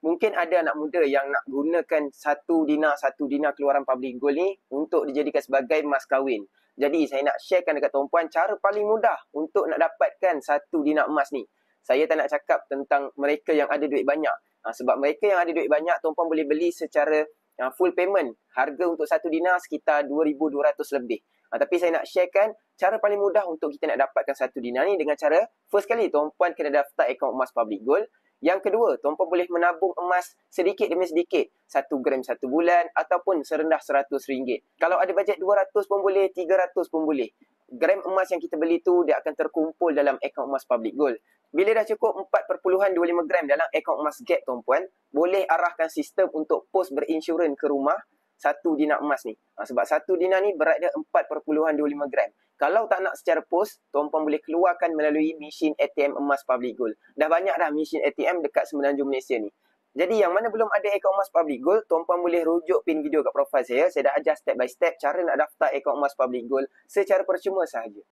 Mungkin ada anak muda yang nak gunakan satu dinar keluaran public gold ni untuk dijadikan sebagai mas kahwin. Jadi saya nak sharekan dekat tuan-puan cara paling mudah untuk nak dapatkan satu dinar emas ni. Saya tak nak cakap tentang mereka yang ada duit banyak. Sebab mereka yang ada duit banyak, tuan-puan boleh beli secara full payment. Harga untuk satu dinar sekitar 2,200 lebih. Tapi saya nak sharekan cara paling mudah untuk kita nak dapatkan satu dinar ni dengan cara, first kali tuan-puan kena daftar akaun emas public gold. Yang kedua, tuan-puan boleh menabung emas sedikit demi sedikit. 1 gram 1 bulan ataupun serendah RM100. Kalau ada bajet 200 pun boleh, 300 pun boleh. Gram emas yang kita beli tu dia akan terkumpul dalam akaun emas public gold. Bila dah cukup 4.25 gram dalam akaun emas gap tuan-puan, boleh arahkan sistem untuk pos berinsurans ke rumah satu dinar emas ni. Sebab satu dinar ni berat dia 4.25 gram. Kalau tak nak secara pos, tuan-puan boleh keluarkan melalui mesin ATM emas public gold. Dah banyak dah mesin ATM dekat Semenanjung Malaysia ni. Jadi yang mana belum ada akaun emas public gold, tuan-puan boleh rujuk pin video kat profil saya. Saya dah ajar step by step cara nak daftar akaun emas public gold secara percuma sahaja.